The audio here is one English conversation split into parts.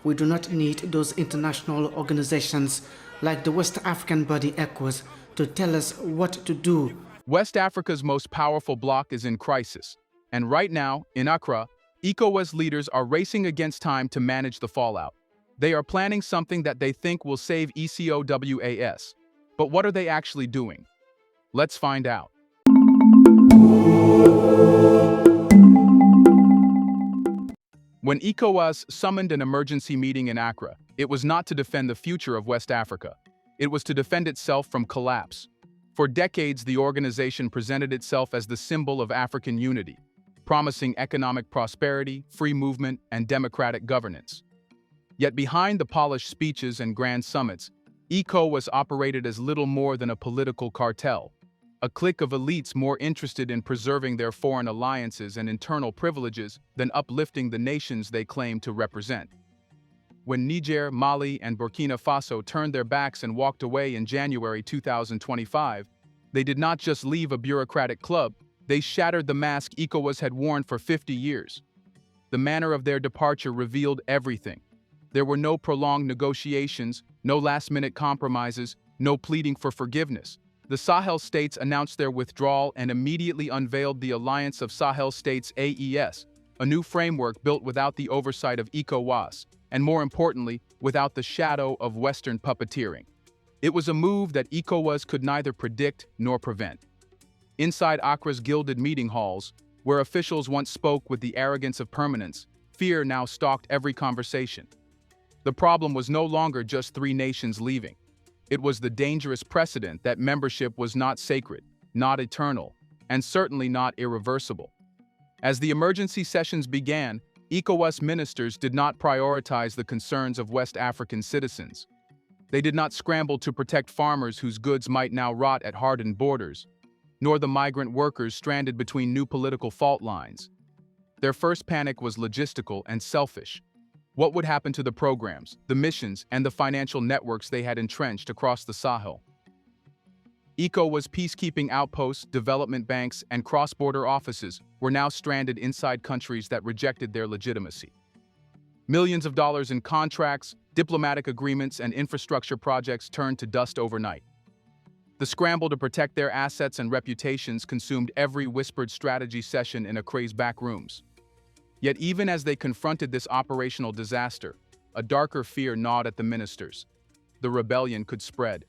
We do not need those international organizations like the West African body Ecowas to tell us what to do. West Africa's most powerful bloc is in crisis, and right now, in Accra, Ecowas leaders are racing against time to manage the fallout. They are planning something that they think will save ECOWAS. But what are they actually doing? Let's find out. When Ecowas summoned an emergency meeting in Accra, it was not to defend the future of West Africa. It was to defend itself from collapse. For decades, the organization presented itself as the symbol of African unity, promising economic prosperity, free movement, and democratic governance. Yet behind the polished speeches and grand summits, Ecowas operated as little more than a political cartel, a clique of elites more interested in preserving their foreign alliances and internal privileges than uplifting the nations they claim to represent. When Niger, Mali, and Burkina Faso turned their backs and walked away in January 2025, they did not just leave a bureaucratic club, they shattered the mask Ecowas had worn for 50 years. The manner of their departure revealed everything. There were no prolonged negotiations, no last-minute compromises, no pleading for forgiveness. The Sahel states announced their withdrawal and immediately unveiled the Alliance of Sahel States AES, a new framework built without the oversight of Ecowas, and more importantly, without the shadow of Western puppeteering. It was a move that Ecowas could neither predict nor prevent. Inside Accra's gilded meeting halls, where officials once spoke with the arrogance of permanence, fear now stalked every conversation. The problem was no longer just three nations leaving. It was the dangerous precedent that membership was not sacred, not eternal, and certainly not irreversible. As the emergency sessions began, ECOWAS ministers did not prioritize the concerns of West African citizens. They did not scramble to protect farmers whose goods might now rot at hardened borders, nor the migrant workers stranded between new political fault lines. Their first panic was logistical and selfish. What would happen to the programs, the missions, and the financial networks they had entrenched across the Sahel? ECOWAS peacekeeping outposts, development banks, and cross-border offices were now stranded inside countries that rejected their legitimacy. Millions of dollars in contracts, diplomatic agreements, and infrastructure projects turned to dust overnight. The scramble to protect their assets and reputations consumed every whispered strategy session in Accra's back rooms. Yet even as they confronted this operational disaster, a darker fear gnawed at the ministers. The rebellion could spread.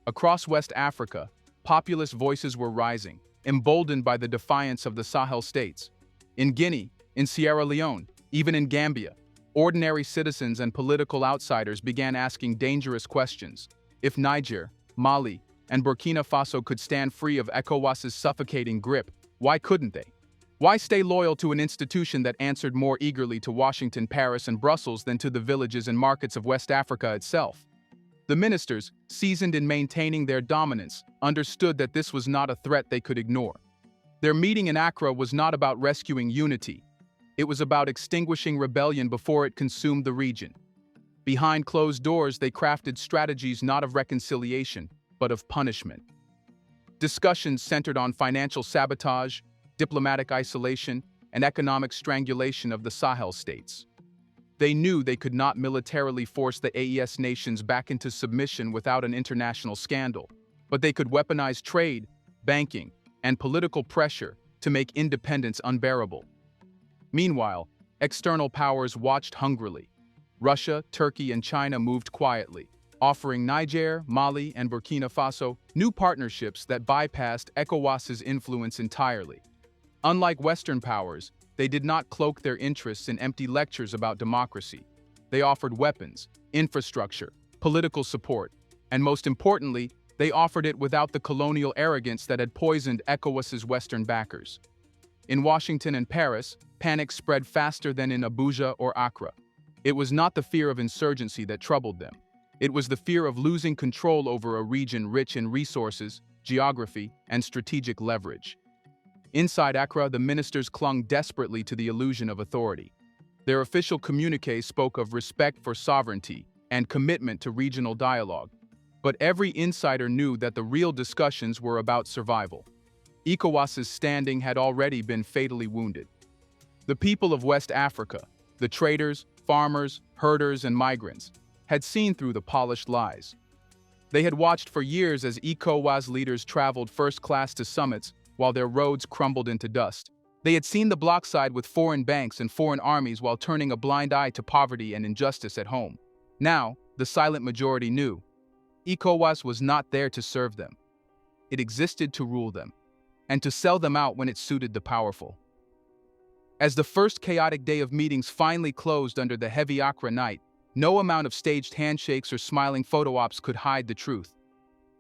Across West Africa, populist voices were rising, emboldened by the defiance of the Sahel states. In Guinea, in Sierra Leone, even in Gambia, ordinary citizens and political outsiders began asking dangerous questions. If Niger, Mali, and Burkina Faso could stand free of ECOWAS's suffocating grip, why couldn't they? Why stay loyal to an institution that answered more eagerly to Washington, Paris, and Brussels than to the villages and markets of West Africa itself? The ministers, seasoned in maintaining their dominance, understood that this was not a threat they could ignore. Their meeting in Accra was not about rescuing unity. It was about extinguishing rebellion before it consumed the region. Behind closed doors, they crafted strategies not of reconciliation, but of punishment. Discussions centered on financial sabotage, diplomatic isolation, and economic strangulation of the Sahel states. They knew they could not militarily force the AES nations back into submission without an international scandal, but they could weaponize trade, banking, and political pressure to make independence unbearable. Meanwhile, external powers watched hungrily. Russia, Turkey, and China moved quietly, offering Niger, Mali, and Burkina Faso new partnerships that bypassed ECOWAS's influence entirely. Unlike Western powers, they did not cloak their interests in empty lectures about democracy. They offered weapons, infrastructure, political support, and most importantly, they offered it without the colonial arrogance that had poisoned ECOWAS's Western backers. In Washington and Paris, panic spread faster than in Abuja or Accra. It was not the fear of insurgency that troubled them. It was the fear of losing control over a region rich in resources, geography, and strategic leverage. Inside Accra, the ministers clung desperately to the illusion of authority. Their official communiques spoke of respect for sovereignty and commitment to regional dialogue. But every insider knew that the real discussions were about survival. ECOWAS's standing had already been fatally wounded. The people of West Africa, the traders, farmers, herders, and migrants, had seen through the polished lies. They had watched for years as Ecowas leaders traveled first class to summits while their roads crumbled into dust. They had seen the bloc side with foreign banks and foreign armies while turning a blind eye to poverty and injustice at home. Now, the silent majority knew Ecowas was not there to serve them. It existed to rule them, and to sell them out when it suited the powerful. As the first chaotic day of meetings finally closed under the heavy Accra night, no amount of staged handshakes or smiling photo ops could hide the truth.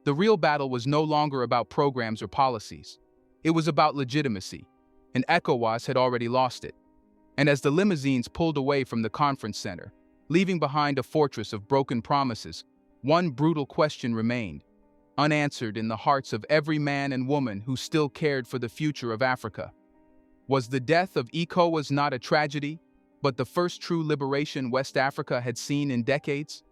The real battle was no longer about programs or policies. It was about legitimacy, and Ecowas had already lost it. And as the limousines pulled away from the conference center, leaving behind a fortress of broken promises, one brutal question remained, unanswered in the hearts of every man and woman who still cared for the future of Africa. Was the death of Ecowas not a tragedy, but the first true liberation West Africa had seen in decades?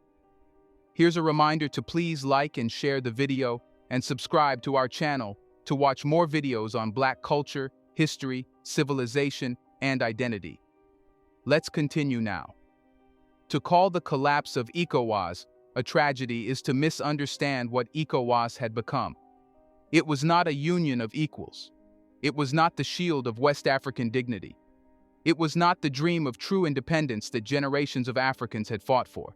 Here's a reminder to please like and share the video and subscribe to our channel to watch more videos on Black culture, history, civilization, and identity. Let's continue now. To call the collapse of Ecowas a tragedy is to misunderstand what Ecowas had become. It was not a union of equals. It was not the shield of West African dignity. It was not the dream of true independence that generations of Africans had fought for.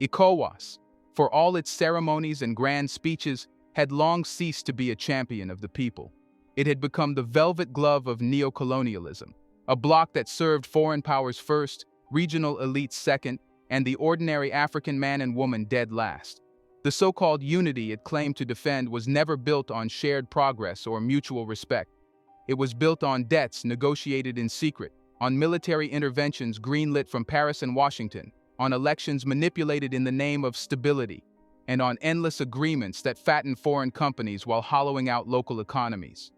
Ecowas, for all its ceremonies and grand speeches, had long ceased to be a champion of the people. It had become the velvet glove of neocolonialism, a bloc that served foreign powers first, regional elites second, and the ordinary African man and woman dead last. The so-called unity it claimed to defend was never built on shared progress or mutual respect. It was built on debts negotiated in secret, on military interventions greenlit from Paris and Washington, on elections manipulated in the name of stability, and on endless agreements that fattened foreign companies while hollowing out local economies.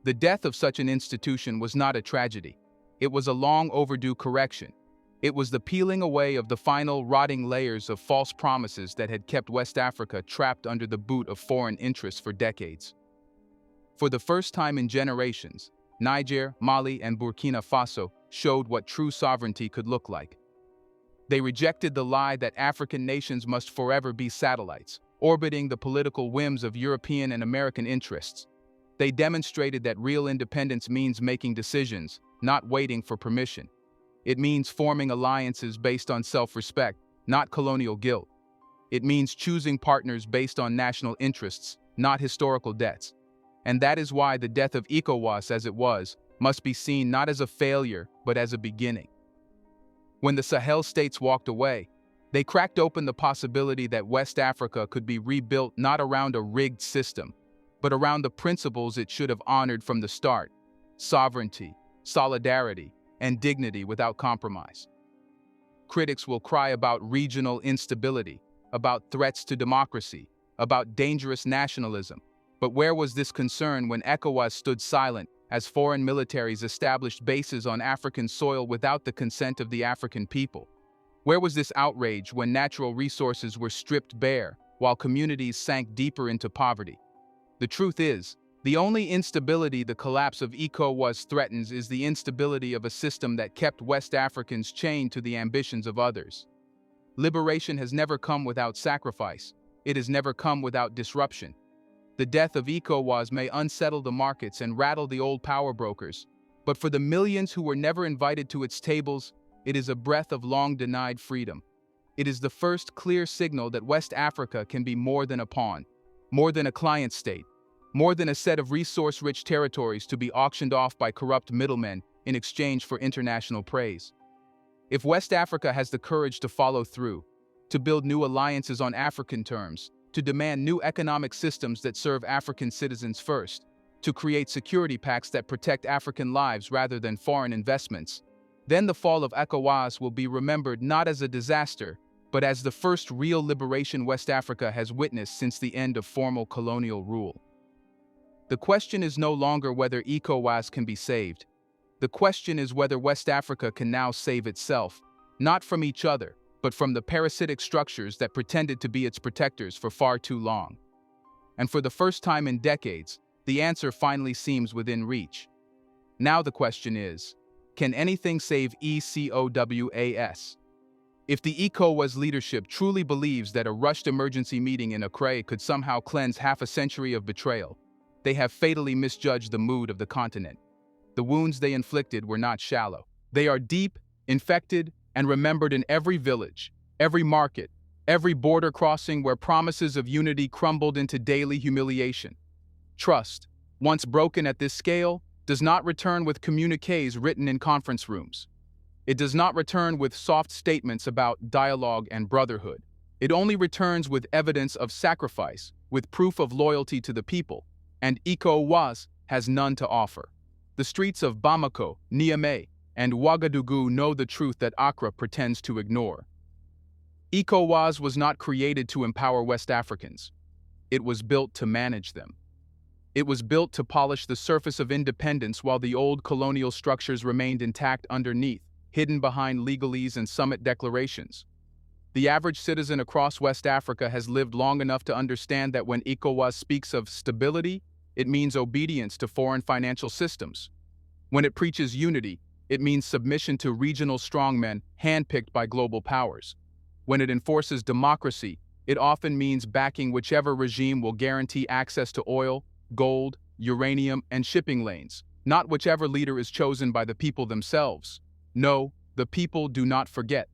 The death of such an institution was not a tragedy. It was a long overdue correction. It was the peeling away of the final rotting layers of false promises that had kept West Africa trapped under the boot of foreign interests for decades. For the first time in generations, Niger, Mali, and Burkina Faso showed what true sovereignty could look like. They rejected the lie that African nations must forever be satellites, orbiting the political whims of European and American interests. They demonstrated that real independence means making decisions, not waiting for permission. It means forming alliances based on self-respect, not colonial guilt. It means choosing partners based on national interests, not historical debts. And that is why the death of Ecowas as it was must be seen not as a failure, but as a beginning. When the Sahel states walked away, they cracked open the possibility that West Africa could be rebuilt not around a rigged system, but around the principles it should have honored from the start: sovereignty, solidarity, and dignity without compromise. Critics will cry about regional instability, about threats to democracy, about dangerous nationalism. But where was this concern when Ecowas stood silent as foreign militaries established bases on African soil without the consent of the African people? Where was this outrage when natural resources were stripped bare while communities sank deeper into poverty? The truth is, the only instability the collapse of Ecowas threatens is the instability of a system that kept West Africans chained to the ambitions of others. Liberation has never come without sacrifice. It has never come without disruption. The death of Ecowas may unsettle the markets and rattle the old power brokers, but for the millions who were never invited to its tables, it is a breath of long-denied freedom. It is the first clear signal that West Africa can be more than a pawn, more than a client state, more than a set of resource-rich territories to be auctioned off by corrupt middlemen in exchange for international praise. If West Africa has the courage to follow through, to build new alliances on African terms, to demand new economic systems that serve African citizens first, to create security pacts that protect African lives rather than foreign investments, then the fall of Ecowas will be remembered not as a disaster, but as the first real liberation West Africa has witnessed since the end of formal colonial rule. The question is no longer whether Ecowas can be saved. The question is whether West Africa can now save itself, not from each other, but from the parasitic structures that pretended to be its protectors for far too long. And for the first time in decades, the answer finally seems within reach. Now the question is, Can anything save ECOWAS? If the Ecowas leadership truly believes that a rushed emergency meeting in Accra could somehow cleanse half a century of betrayal, they have fatally misjudged the mood of the continent. The wounds they inflicted were not shallow. They are deep, infected, and remembered in every village, every market, every border crossing where promises of unity crumbled into daily humiliation. Trust, once broken at this scale, does not return with communiques written in conference rooms. It does not return with soft statements about dialogue and brotherhood. It only returns with evidence of sacrifice, with proof of loyalty to the people, and Ecowas has none to offer. The streets of Bamako, Niamey, and Ouagadougou know the truth that Accra pretends to ignore. Ecowas was not created to empower West Africans. It was built to manage them. It was built to polish the surface of independence while the old colonial structures remained intact underneath, hidden behind legalese and summit declarations. The average citizen across West Africa has lived long enough to understand that when Ecowas speaks of stability, it means obedience to foreign financial systems. When it preaches unity, it means submission to regional strongmen handpicked by global powers. When it enforces democracy, it often means backing whichever regime will guarantee access to oil, gold, uranium, and shipping lanes, not whichever leader is chosen by the people themselves. No, the people do not forget.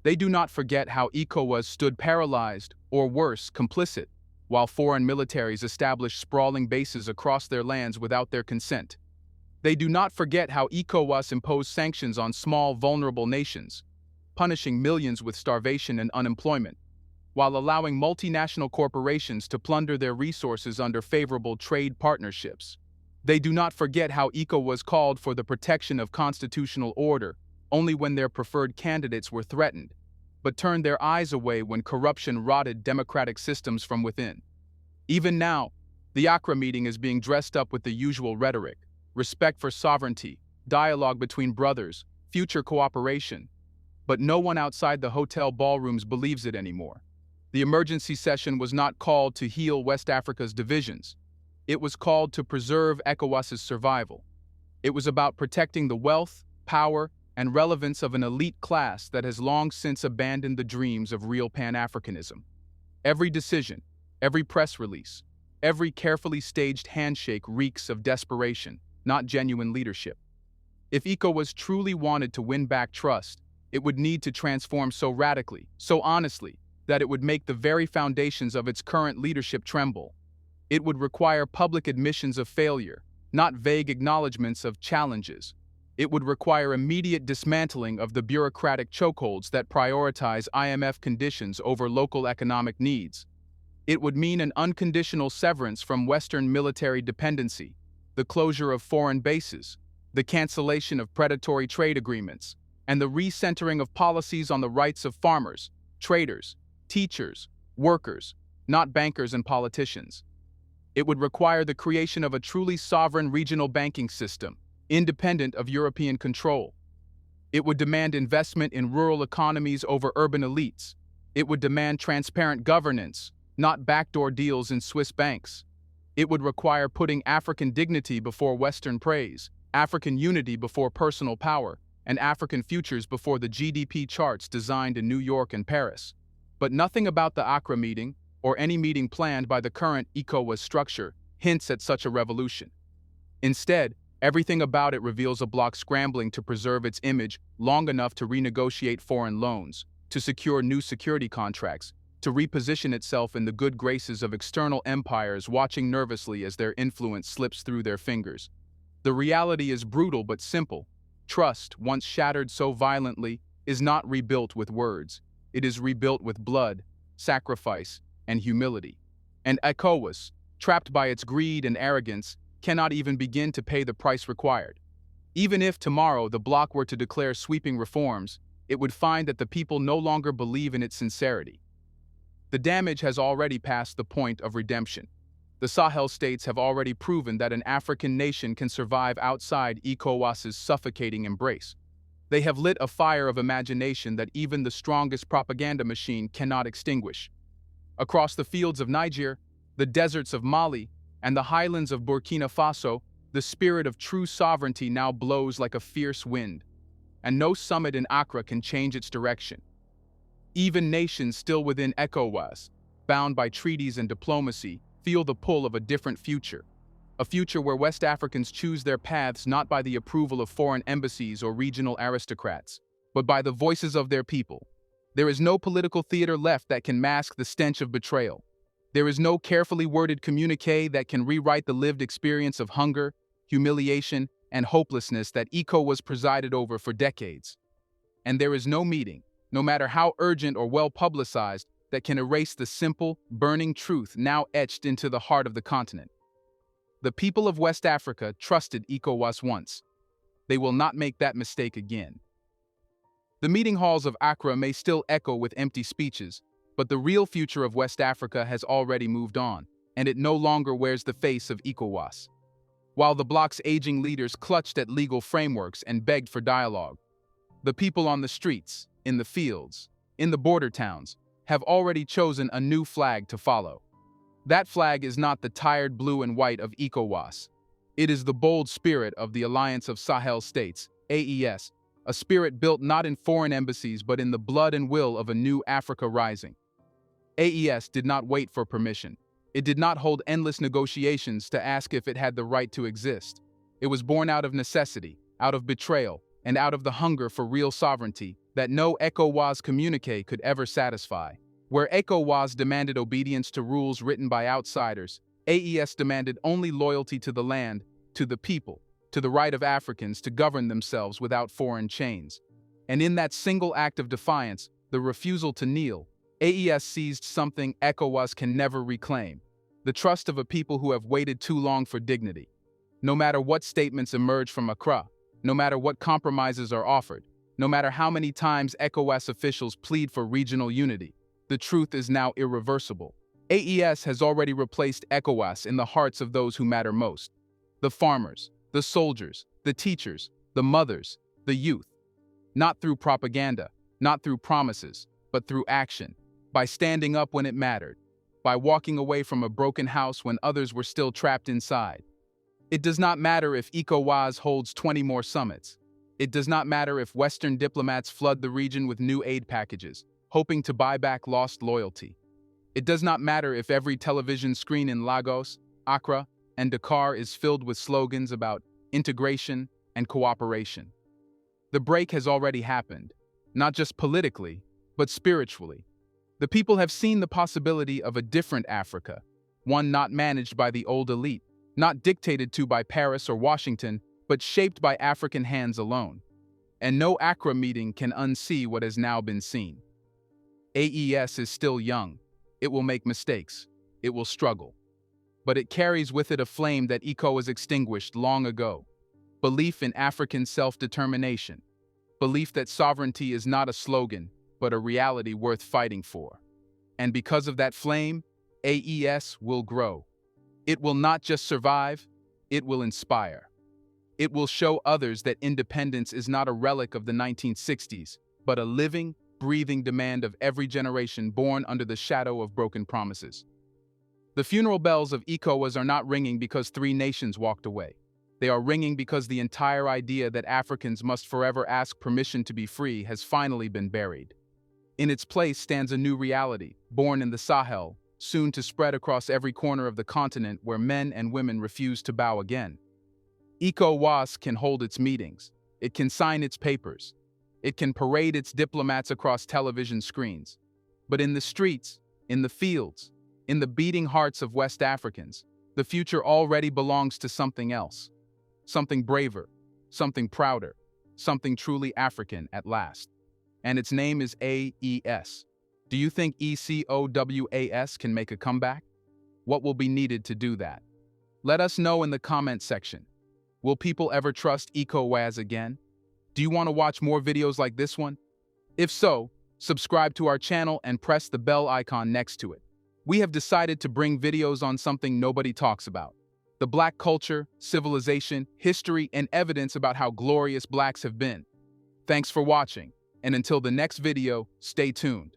They do not forget how Ecowas stood paralyzed, or worse, complicit, while foreign militaries established sprawling bases across their lands without their consent. They do not forget how Ecowas imposed sanctions on small, vulnerable nations, punishing millions with starvation and unemployment, while allowing multinational corporations to plunder their resources under favorable trade partnerships. They do not forget how Ecowas called for the protection of constitutional order only when their preferred candidates were threatened, but turned their eyes away when corruption rotted democratic systems from within. Even now, the Accra meeting is being dressed up with the usual rhetoric: respect for sovereignty, dialogue between brothers, future cooperation. But no one outside the hotel ballrooms believes it anymore. The emergency session was not called to heal West Africa's divisions. It was called to preserve ECOWAS's survival. It was about protecting the wealth, power, and relevance of an elite class that has long since abandoned the dreams of real Pan-Africanism. Every decision, every press release, every carefully staged handshake reeks of desperation, not genuine leadership. If ECOWAS truly wanted to win back trust, it would need to transform so radically, so honestly, that it would make the very foundations of its current leadership tremble. It would require public admissions of failure, not vague acknowledgments of challenges. It would require immediate dismantling of the bureaucratic chokeholds that prioritize IMF conditions over local economic needs. It would mean an unconditional severance from Western military dependency, the closure of foreign bases, the cancellation of predatory trade agreements, and the recentering of policies on the rights of farmers, traders, teachers, workers, not bankers and politicians. It would require the creation of a truly sovereign regional banking system, independent of European control. It would demand investment in rural economies over urban elites. It would demand transparent governance, not backdoor deals in Swiss banks. It would require putting African dignity before Western praise, African unity before personal power, and African futures before the GDP charts designed in New York and Paris. But nothing about the Accra meeting, or any meeting planned by the current Ecowas structure, hints at such a revolution. Instead, everything about it reveals a bloc scrambling to preserve its image long enough to renegotiate foreign loans, to secure new security contracts, to reposition itself in the good graces of external empires watching nervously as their influence slips through their fingers. The reality is brutal but simple. Trust, once shattered so violently, is not rebuilt with words. It is rebuilt with blood, sacrifice, and humility. And Ecowas, trapped by its greed and arrogance, cannot even begin to pay the price required. Even if tomorrow the bloc were to declare sweeping reforms, it would find that the people no longer believe in its sincerity. The damage has already passed the point of redemption. The Sahel states have already proven that an African nation can survive outside ECOWAS's suffocating embrace. They have lit a fire of imagination that even the strongest propaganda machine cannot extinguish. Across the fields of Niger, the deserts of Mali, and the highlands of Burkina Faso, the spirit of true sovereignty now blows like a fierce wind. and no summit in Accra can change its direction. Even nations still within Ecowas, bound by treaties and diplomacy, feel the pull of a different future. A future where West Africans choose their paths not by the approval of foreign embassies or regional aristocrats, but by the voices of their people. There is no political theater left that can mask the stench of betrayal. There is no carefully worded communique that can rewrite the lived experience of hunger, humiliation, and hopelessness that Ecowas presided over for decades. And there is no meeting, no matter how urgent or well-publicized, that can erase the simple, burning truth now etched into the heart of the continent. The people of West Africa trusted Ecowas once. They will not make that mistake again. The meeting halls of Accra may still echo with empty speeches, but the real future of West Africa has already moved on, and it no longer wears the face of Ecowas. While the bloc's aging leaders clutched at legal frameworks and begged for dialogue, the people on the streets, in the fields, in the border towns, have already chosen a new flag to follow. That flag is not the tired blue and white of Ecowas. It is the bold spirit of the Alliance of Sahel States, AES, a spirit built not in foreign embassies but in the blood and will of a new Africa rising. AES did not wait for permission. It did not hold endless negotiations to ask if it had the right to exist. It was born out of necessity, out of betrayal, and out of the hunger for real sovereignty that no Ecowas communique could ever satisfy. Where Ecowas demanded obedience to rules written by outsiders, AES demanded only loyalty to the land, to the people, to the right of Africans to govern themselves without foreign chains. And in that single act of defiance, the refusal to kneel, AES seized something Ecowas can never reclaim: the trust of a people who have waited too long for dignity. No matter what statements emerge from Accra, no matter what compromises are offered, no matter how many times Ecowas officials plead for regional unity, the truth is now irreversible. AES has already replaced Ecowas in the hearts of those who matter most: the farmers, the soldiers, the teachers, the mothers, the youth. Not through propaganda, not through promises, but through action, by standing up when it mattered, by walking away from a broken house when others were still trapped inside. It does not matter if Ecowas holds 20 more summits. It does not matter if Western diplomats flood the region with new aid packages, hoping to buy back lost loyalty. It does not matter if every television screen in Lagos, Accra, and Dakar is filled with slogans about integration and cooperation. The break has already happened, not just politically, but spiritually. The people have seen the possibility of a different Africa, one not managed by the old elite, not dictated to by Paris or Washington, but shaped by African hands alone. And no Accra meeting can unsee what has now been seen. AES is still young. It will make mistakes. It will struggle. But it carries with it a flame that Ecowas extinguished long ago: belief in African self-determination, belief that sovereignty is not a slogan, but a reality worth fighting for. And because of that flame, AES will grow. It will not just survive, it will inspire. It will show others that independence is not a relic of the 1960s, but a living, breathing demand of every generation born under the shadow of broken promises. The funeral bells of Ecowas are not ringing because 3 nations walked away. They are ringing because the entire idea that Africans must forever ask permission to be free has finally been buried. In its place stands a new reality, born in the Sahel, soon to spread across every corner of the continent where men and women refuse to bow again. Ecowas can hold its meetings. It can sign its papers. It can parade its diplomats across television screens. But in the streets, in the fields, in the beating hearts of West Africans, the future already belongs to something else. Something braver, something prouder, something truly African at last. And its name is AES. Do you think ECOWAS can make a comeback? What will be needed to do that? Let us know in the comment section. Will people ever trust Ecowas again? Do you want to watch more videos like this one? If so, subscribe to our channel and press the bell icon next to it. We have decided to bring videos on something nobody talks about: the Black culture, civilization, history, and evidence about how glorious Blacks have been. Thanks for watching, and until the next video, stay tuned.